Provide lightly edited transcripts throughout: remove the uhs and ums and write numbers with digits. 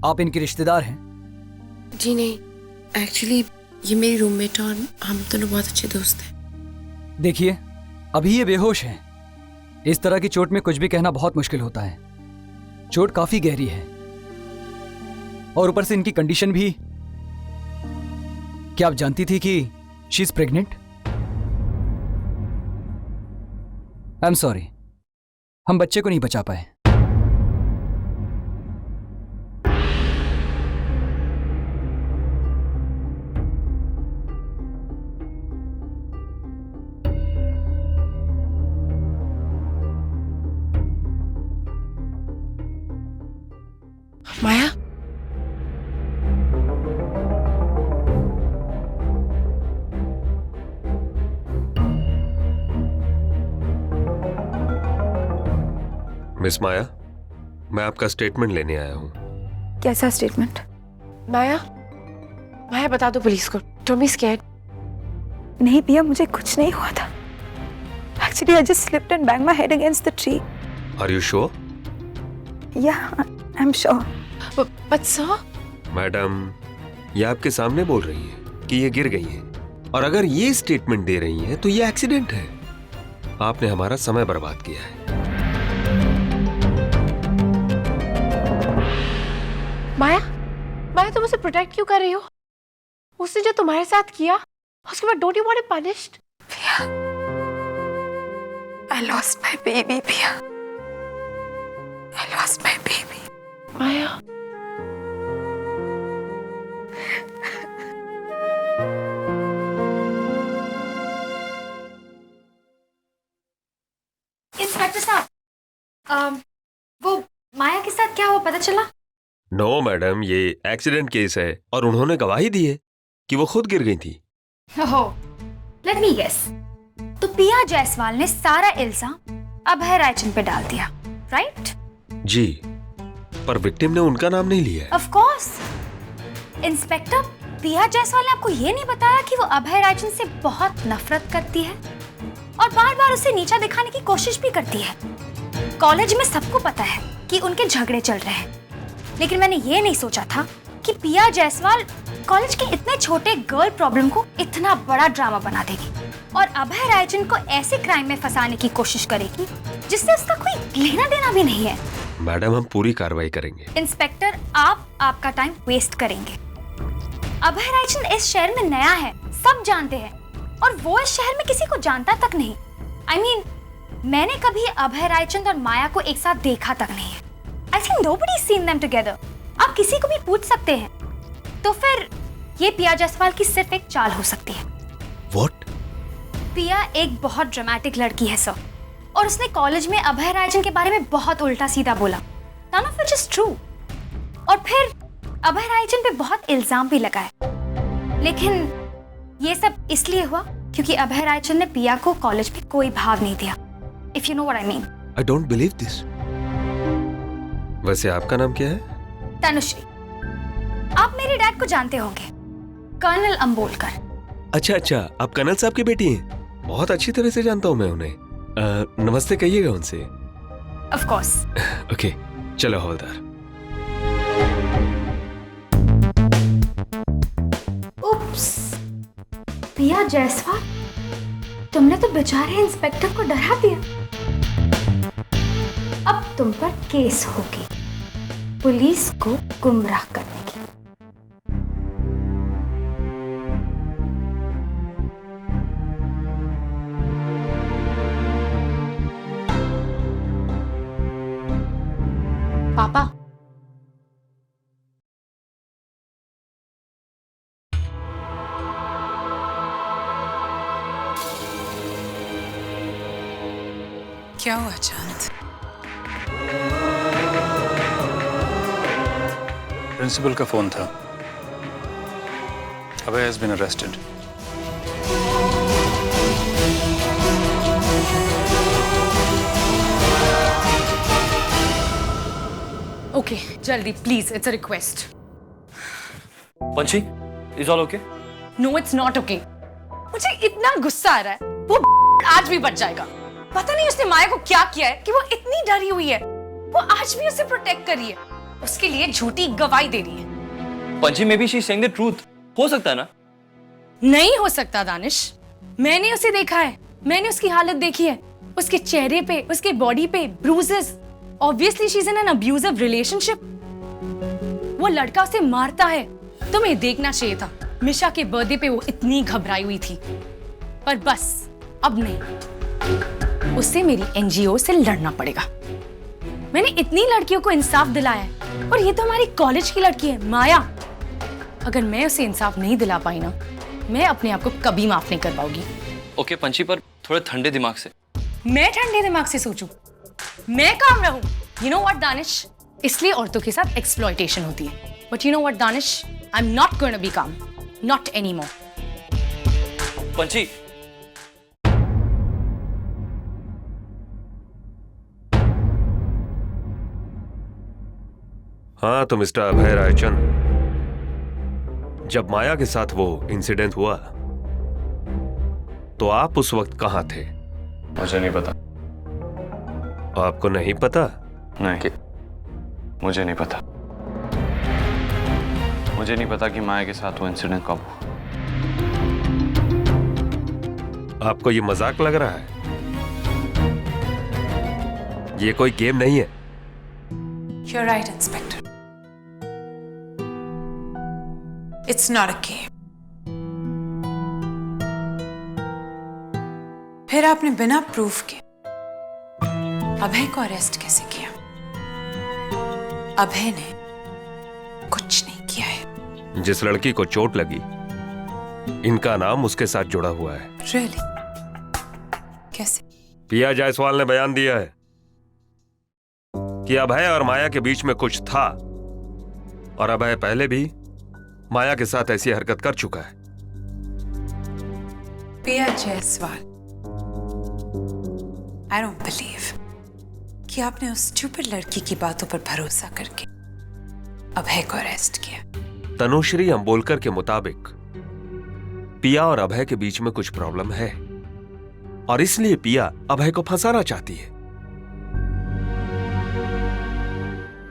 आप इनके रिश्तेदार हैं? जी नहीं, एक्चुअली ये मेरी रूममेट और हम दोनों बहुत अच्छे दोस्त हैं। देखिए, अभी ये बेहोश हैं। इस तरह की चोट में कुछ भी कहना बहुत मुश्किल होता है। चोट काफी गहरी है और ऊपर से इनकी कंडीशन भी। क्या आप जानती थी कि she is pregnant? I am sorry, हम बच्चे को नहीं बचा पाए। माया, मिस माया, मैं आपका स्टेटमेंट लेने आया हूँ। कैसा स्टेटमेंट? माया, माया बता दो पुलिस को। Don't be scared. नहीं पिया, मुझे कुछ नहीं हुआ था। Actually, I just slipped and banged my head against the tree. Are you sure? Yeah, I'm sure. But sir, madam, ये आपके सामने बोल रही है कि ये गिर गई हैं, और अगर ये स्टेटमेंट दे रही हैं तो ये एक्सीडेंट है। आपने हमारा समय बर्बाद किया है। माया, माया तुम उसे प्रोटेक्ट क्यों कर रही हो? उसने जो तुम्हारे साथ किया, उसके बाद don't you want it punished? I lost my baby, पिया। I lost my baby. Maya, inspector साहब, वो माया के साथ क्या हुआ पता चला? नो मैडम, ये एक्सीडेंट केस है और उन्होंने गवाही दी है कि वो खुद गिर गई थी। ओहो, लेट मी गेस। तो पिया जायसवाल ने सारा इल्जाम अभय रायचंद पे डाल दिया, राइट? जी, पर विक्टिम ने उनका नाम नहीं लिया है। Of course. इंस्पेक्टर, पिया जायसवाल ने आपको ये नहीं बताया कि वो अभय रायचंद से बहुत नफरत करती है और बार-बार उसे नीचा दिखाने की कोशिश भी करती है। कॉलेज में सबको पता है कि उनके झगड़े चल रहे हैं, लेकिन मैंने ये नहीं सोचा था कि पिया जायसवाल कॉलेज के इतने छोटे गर्ल प्रॉब्लम को इतना बड़ा ड्रामा बना देगी और अभय रायचंद को ऐसे क्राइम में फंसाने की कोशिश करेगी जिससे उसका कोई लेना देना भी नहीं है। मैडम, हम पूरी कार्रवाई करेंगे। इंस्पेक्टर, आप आपका टाइम वेस्ट करेंगे। अभय रायचंद इस शहर में नया है, सब जानते हैं, और वो इस शहर में किसी को जानता तक नहीं। I mean, मैंने कभी अभय रायचंद और माया को एक साथ देखा तक नहीं है। I think nobody's seen them together. आप किसी को भी पूछ सकते हैं। तो फिर ये पिया जायसवाल की सिर्फ एक चाल हो सकती है। What? पिया एक बहुत ड्रामेटिक लड़की है सर, और उसने कॉलेज में अभय रायचंद के बारे में बहुत उल्टा सीधा बोला। None of which is true. और फिर अभय रायचंद पे बहुत इल्जाम भी लगाए, लेकिन ये सब इसलिए हुआ क्योंकि अभय रायचंद ने पिया को कॉलेज में कोई भाव नहीं दिया। If you know what I mean. I don't believe this. वैसे आपका नाम क्या है? तनुश्री। आप मेरे डैड को जानते होंगे, कर्नल अंबोलकर। अच्छा, आप कर्नल साहब की बेटी हैं। बहुत अच्छी तरह से जानता हूँ मैं उन्हें। नमस्ते कहिएगा उनसे। Of course. ओके, चलो हवलदार। उप्स, पिया जायसवाल, तुमने तो बेचारे इंस्पेक्टर को डरा दिया। अब तुम पर केस होगी, पुलिस को गुमराह करने की। पापा, क्या हुआ अचानक? प्रिंसिपल का फोन था। Abhay has been arrested. Okay, जल्दी please, it's a request. Panchi, is all okay? No, it's not okay. मुझे इतना गुस्सा आ रहा है, वो आज भी बच जाएगा। पता नहीं उसने माया को क्या किया है कि वो इतनी डरी हुई है। वो आज भी उसे प्रोटेक्ट कर रही है। उसके लिए झूठी गवाही दे रही है। Panchi may be she saying the truth. हो सकता है ना? नहीं हो सकता दानिश। मैंने उसे देखा है, मैंने उसकी हालत देखी है, उसके चेहरे पे, उसके बॉडी पे bruises. Obviously she is in an abusive relationship. वो लड़का उसे मारता है। तुम्हें देखना चाहिए था। मिशा के बर्थडे पे वो इतनी घबराई हुई थी, पर बस अब नहीं, उसे मेरी एनजीओ से लड़ना पड़ेगा। मैंने इतनी लड़कियों को इंसाफ दिलाया है, और ये तो हमारी कॉलेज की लड़की है माया। अगर मैं उसे इंसाफ नहीं दिला पाई ना, मैं अपने आप को कभी माफ नहीं कर पाऊंगी। ओके पंची, पर थोड़े ठंडे दिमाग से। मैं ठंडे दिमाग से सोचूं? मैं काम रहूं? यू नो व्हाट दानिश, इसलिए औरतों के साथ एक्सप्लॉयटेशन होती है। But you know what Danish, I am not going to be calm, not anymore. Panchi, हाँ तो मिस्टर अभय रायचंद, जब माया के साथ वो इंसिडेंट हुआ तो आप उस वक्त कहां थे? मुझे नहीं पता। आपको नहीं पता? नहीं, मुझे नहीं पता। मुझे नहीं पता कि माया के साथ वो इंसिडेंट कब हुआ। आपको ये मजाक लग रहा है? ये कोई गेम नहीं है। You're right, Inspector. It's not a game. फिर आपने बिना प्रूफ के अभय को अरेस्ट कैसे किया? अभय ने कुछ नहीं किया है। जिस लड़की को चोट लगी, इनका नाम उसके साथ जुड़ा हुआ है। Really? कैसे? पिया जायसवाल ने बयान दिया है कि अभय और माया के बीच में कुछ था, और अभय पहले भी माया के साथ ऐसी हरकत कर चुका है। पिया जायसवाल, I don't believe कि आपने उस स्टूपिड लड़की की बातों पर भरोसा करके अभय को अरेस्ट किया। तनुश्री अंबोलकर के मुताबिक पिया और अभय के बीच में कुछ प्रॉब्लम है, और इसलिए पिया अभय को फंसाना चाहती है।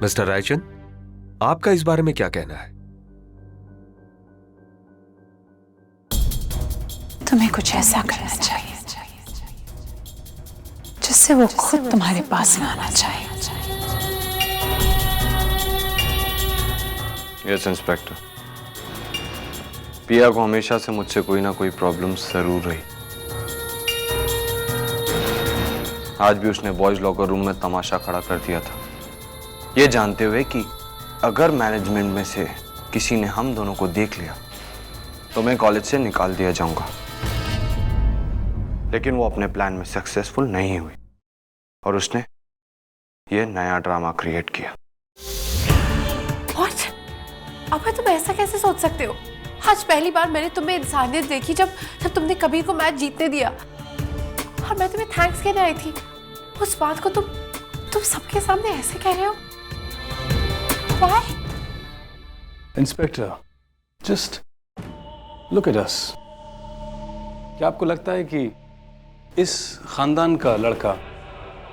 मिस्टर रायचंद, आपका इस बारे में क्या कहना है? तुम्हें कुछ ऐसा करना चाहिए जिससे वो खुद तुम्हारे पास ना आना चाहिए। यस इंस्पेक्टर, पिया को हमेशा से मुझसे कोई ना कोई प्रॉब्लम जरूर रही। आज भी उसने बॉयज लॉकर रूम में तमाशा खड़ा कर दिया था, ये जानते हुए कि अगर मैनेजमेंट में से किसी ने हम दोनों को देख लिया तो मैं कॉलेज से निकाल दिया जाऊंगा। लेकिन वो अपने प्लान में सक्सेसफुल नहीं हुई और उसने ये नया ड्रामा क्रिएट किया। What? अबे तुम ऐसा कैसे सोच सकते हो? आज पहली बार मैंने तुम्हें इंसानियत देखी जब तुमने कबीर को मैच जीतने दिया, और मैं तुम्हें थैंक्स कहने आई थी। उस बात को तुम सबके सामने ऐसे कह रहे हो? Why? Inspector, just look at us. क्या आपको लगता है कि इस खानदान का लड़का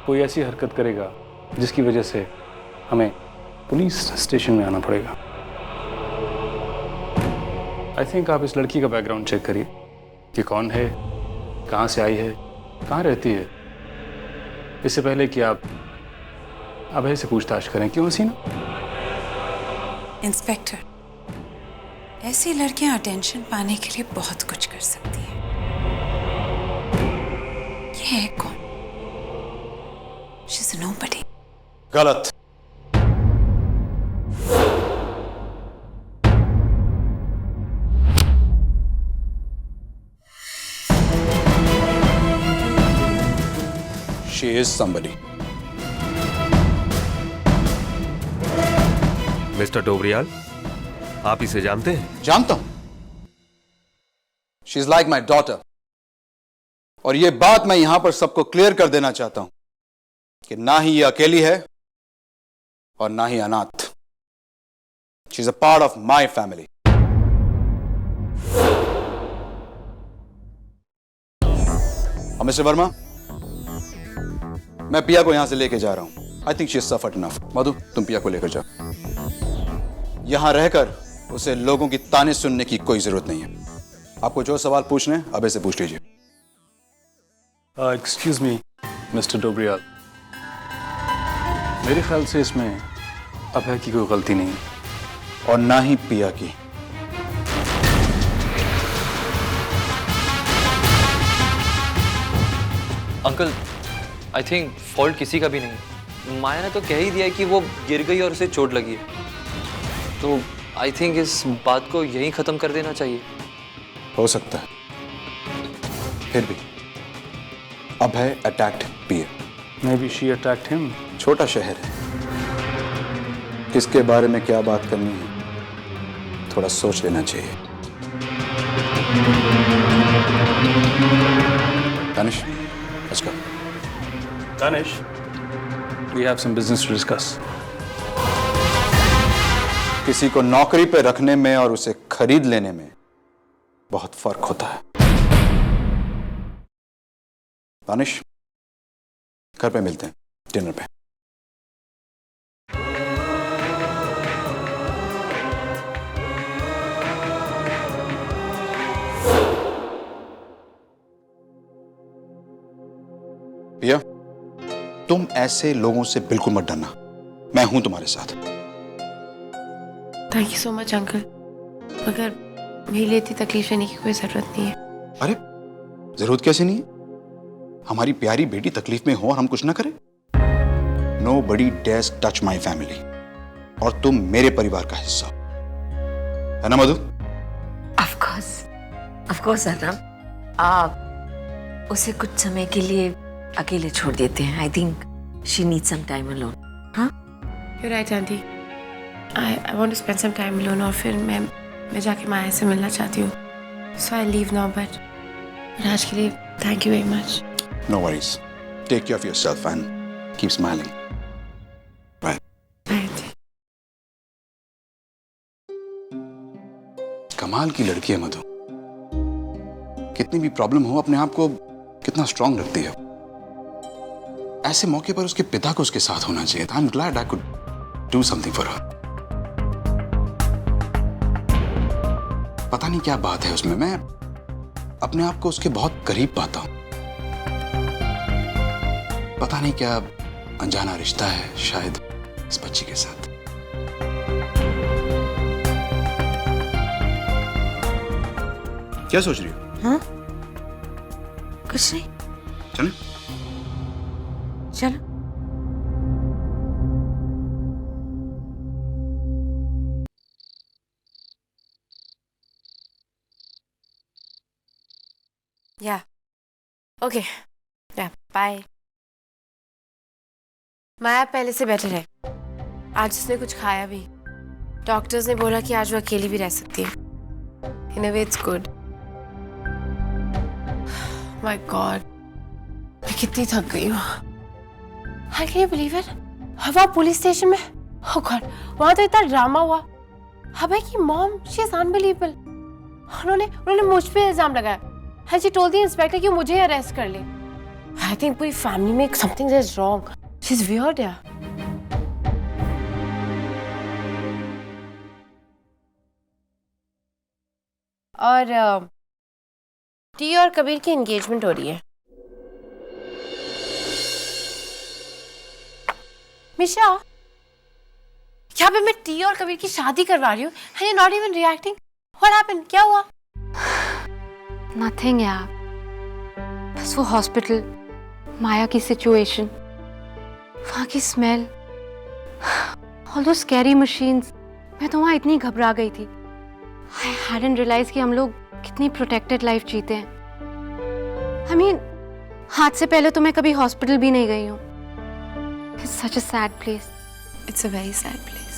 कोई ऐसी हरकत करेगा जिसकी वजह से हमें पुलिस स्टेशन में आना पड़ेगा? आई थिंक आप इस लड़की का बैकग्राउंड चेक करिए कि कौन है, कहाँ से आई है, कहाँ रहती है, इससे पहले कि आप अभय से पूछताछ करें। क्यों हसीना? इंस्पेक्टर, ऐसी लड़कियां अटेंशन पाने के लिए बहुत कुछ कर सकती हैं। ये है कौन? She's nobody. गलत। She is somebody. Mister Dobriyal, आप इसे जानते हैं? जानता हूं। She's like my daughter. और ये बात मैं यहां पर सबको क्लियर कर देना चाहता हूं कि ना ही ये अकेली है और ना ही अनाथ। She's a part of my family. और मिस्टर वर्मा, मैं पिया को यहां से लेके जा रहा हूं। I think she suffered enough. Madhu, तुम पिया को लेकर जाओ। यहां रहकर उसे लोगों की ताने सुनने की कोई जरूरत नहीं है। आपको जो सवाल पूछने हैं अभय से पूछ लीजिए। एक्सक्यूज मी मिस्टर डोबरियाल, मेरे ख्याल से इसमें अभय की कोई गलती नहीं है और ना ही पिया की। अंकल, आई थिंक फॉल्ट किसी का भी नहीं। माया ने तो कह ही दिया है कि वो गिर गई और उसे चोट लगी है, तो आई थिंक इस बात को यहीं खत्म कर देना चाहिए। हो सकता है, फिर भी अभय अटैक्ड पिया। मे बी शी अटैक्ड हिम। छोटा शहर है, किसके बारे में क्या बात करनी है थोड़ा सोच लेना चाहिए। Danish, let's go. Danish, we have some business to discuss. किसी को नौकरी पे रखने में और उसे खरीद लेने में बहुत फर्क होता है। दानिश, घर पे मिलते हैं, डिनर पे। पिया, तुम ऐसे लोगों से बिल्कुल मत डरना, मैं हूं तुम्हारे साथ। Thank you so much uncle, मगर मेरे लिए इतनी तकलीफ लेने की कोई जरूरत नहीं है। अरे जरूरत कैसे नहीं है? हमारी प्यारी बेटी तकलीफ में हो और हम कुछ ना करें? Nobody dares touch my family, और तुम मेरे परिवार का हिस्सा हो, है ना मधु? Of course अर्नब, आप उसे कुछ समय के लिए अकेले छोड़ देते हैं। I think she needs some time alone. हाँ? You're right aunty, I want to spend some time alone, और फिर मैं जाके माया से मिलना चाहती हूँ। So I leave now, but आज के लिए thank you very much. No worries. Take care of yourself and keep smiling. Bye. Bye aunty. कमाल की लड़की है मधु, कितनी भी प्रॉब्लम हो अपने आप को कितना स्ट्रांग रखती है। ऐसे मौके पर उसके पिता को उसके साथ होना चाहिए था। I'm glad I could do something for her. पता नहीं क्या बात है उसमें, मैं अपने आप को उसके बहुत करीब पाता हूं। पता नहीं क्या अनजाना रिश्ता है शायद इस बच्ची के साथ। क्या सोच रही हो? हाँ? कुछ नहीं। चलें? चलो। Yeah. Okay. Yeah. Bye. माया पहले से बेटर है। आज उसने कुछ खाया भी। डॉक्टर्स ने बोला कि आज वो अकेली भी रह सकती है। In a way, it's good. My God. मैं कितनी थक गई हूँ। Can you believe it? वहाँ पुलिस स्टेशन में, oh God, वहाँ तो इतना ड्रामा हुआ। अबे की मॉम, she is unbelievable. उन्होंने मुझ पे इल्जाम लगाया। And she told the inspector कि मुझे अरेस्ट कर ले। I think पूरी फैमिली में something is wrong. She's weird यार। और टी और कबीर की एंगेजमेंट हो रही है। मिशा, क्या मैं टी और कबीर की शादी करवा रही हूँ? And you're not even reacting? What happened? क्या हुआ? नथिंग यार, बस वो हॉस्पिटल, माया की सिचुएशन, वहाँ की स्मेल, ऑल दो स्कैरी मशीन्स। मैं तो वहाँ इतनी घबरा गई थी। I hadn't realized कि हम लोग कितनी प्रोटेक्टेड लाइफ जीते हैं। I mean, हाथ से पहले तो मैं कभी हॉस्पिटल भी नहीं गई हूँ। It's such a sad place. It's a very sad place.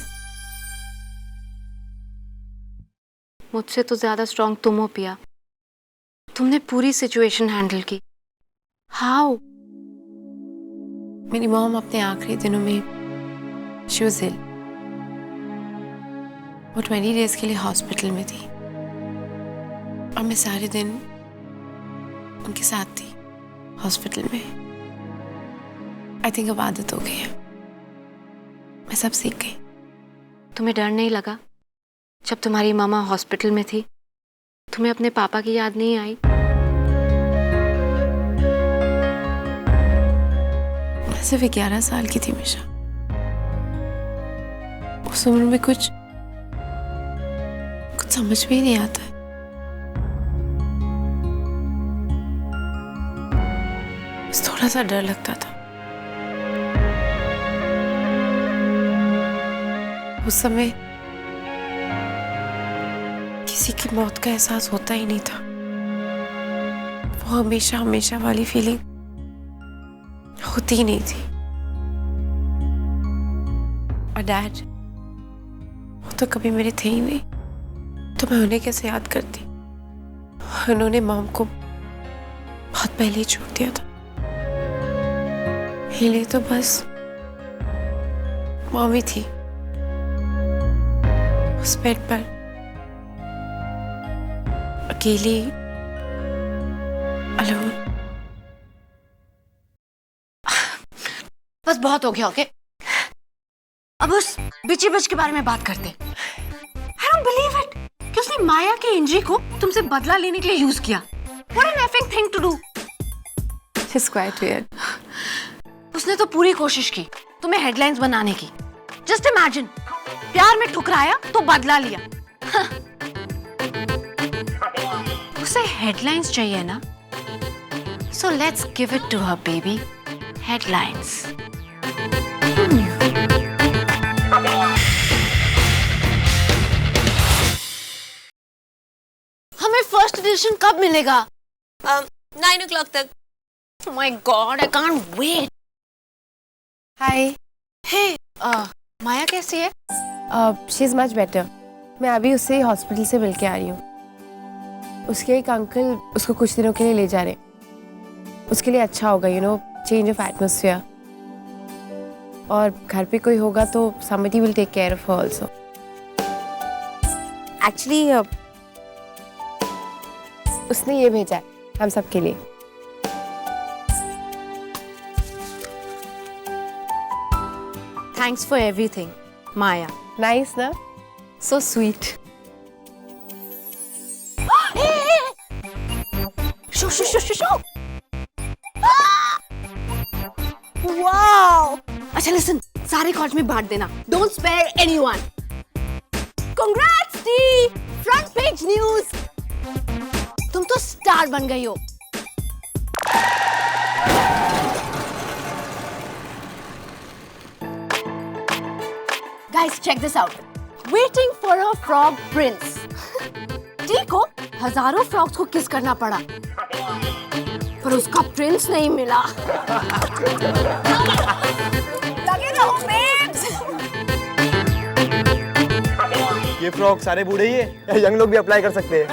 मुझसे तो ज्यादा स्ट्रॉन्ग तुम हो पिया। तुमने पूरी सिचुएशन हैंडल की। हाउ? मेरी मॉम अपने आखिरी दिनों में she was ill. वो 20 डेज के लिए हॉस्पिटल में थी और मैं सारे दिन उनके साथ थी हॉस्पिटल में। आई थिंक अब आदत हो गई है। मैं सब सीख गई। तुम्हें डर नहीं लगा जब तुम्हारी मामा हॉस्पिटल में थी? तुम्हें अपने पापा की याद नहीं आई? मैं सिर्फ 11 साल की थी मिशा। उस उम्र में कुछ समझ में ही नहीं आता है। बस थोड़ा सा डर लगता था। उस समय किसी की मौत का एहसास होता ही नहीं था। वो हमेशा हमेशा वाली फीलिंग होती ही नहीं थी। और डैड, वो तो कभी मेरे थे ही नहीं, तो मैं उन्हें कैसे याद करती? उन्होंने मॉम को बहुत पहले ही छोड़ दिया था। मेरे लिए तो बस मॉम ही थी उस बेड पर, अकेली, अलोन। बस बहुत हो गया, ओके? अब उस बिची बिच के बारे में बात करते। I don't believe it कि उसने माया के इंजरी को तुमसे बदला लेने के लिए यूज किया। What an effing thing to do! She's quite weird. उसने तो पूरी कोशिश की तुम्हें हेडलाइंस बनाने की। Just imagine, प्यार में ठुकराया तो बदला लिया। उसे हेडलाइंस चाहिए ना? So let's give it to her, baby. Headlines. हमें फर्स्ट एडिशन कब मिलेगा? 9 o'clock तक। Oh my God, I can't wait. Hi. Hey, माया कैसी है? She is much better. मैं अभी उससे हॉस्पिटल से मिल के आ रही हूँ। उसके एक अंकल उसको कुछ दिनों के लिए ले जा रहे हैं। उसके लिए अच्छा होगा, चेंज ऑफ एटमॉस्फेयर। और घर पे कोई होगा तो somebody will take care of her also. Actually, उसने ये भेजा है हम सबके लिए। Thanks for everything, Maya. Nice, ना? So sweet. शो। Wow! अच्छा listen, सारे कॉलेज में बांट देना। Don't spare anyone. Congrats, T! Front page news. तुम तो स्टार बन गई हो। Guys, check this out. Waiting for a frog prince. T को हजारों फ्रॉग्स को किस करना पड़ा, पर उसका प्रिंस नहीं मिला। लगे रहो babes. ये फ्रॉग सारे बूढ़े ही है, यंग लोग भी अप्लाई कर सकते हैं।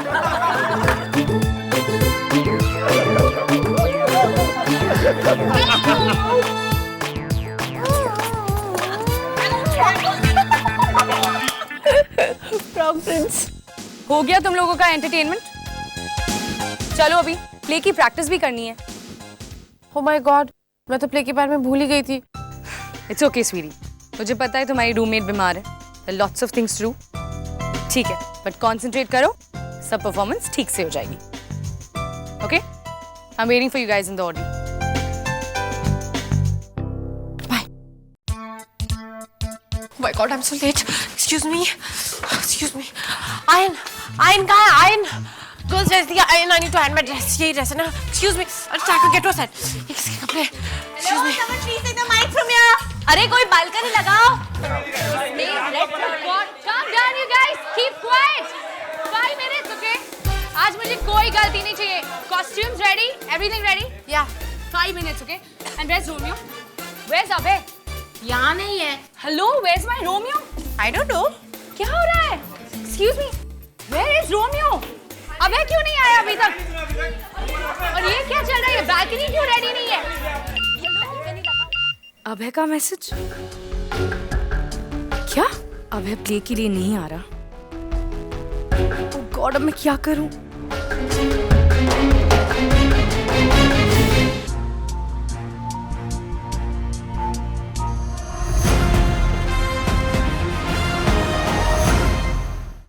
Frog Prince. हो गया तुम लोगों का एंटरटेनमेंट? चलो अभी प्ले की प्रैक्टिस भी करनी है। Oh my God, मैं तो प्ले के बारे में भूल ही गई थी। इट्स ओके स्वीटी, मुझे पता है तुम्हारी रूममेट बीमार है, lots of things to do. ठीक है, बट कॉन्सेंट्रेट करो, सब परफॉर्मेंस ठीक से हो जाएगी। Okay, I am waiting for you guys in the audio. Oh my God, I'm so late. Excuse me. Ayan कहाँ है? Ayan. Girls dress दिया। Ayan, I need to hand my dress. यही dress है ना? Excuse me. Taco, get to a side. ये किसके कपड़े? Excuse me. Someone please take the mic from here. अरे कोई बालकनी लगाओ। Calm down, you guys. Keep quiet. 5 minutes, okay? आज मुझे कोई गलती नहीं चाहिए। Costumes ready? Everything ready? Yeah. 5 minutes, okay? And where's Romeo? Where's Abhay? यहाँ नहीं है। Hello, where's my Romeo? I don't know. क्या हो रहा है? Excuse me. Where is Romeo? अबे क्यों नहीं आया अभी तक? और ये क्या चल रहा है? बालकनी क्यों रेडी नहीं है? अभय का मैसेज? क्या? अभय प्ले के लिए नहीं आ रहा। Oh God, अब मैं क्या करूं?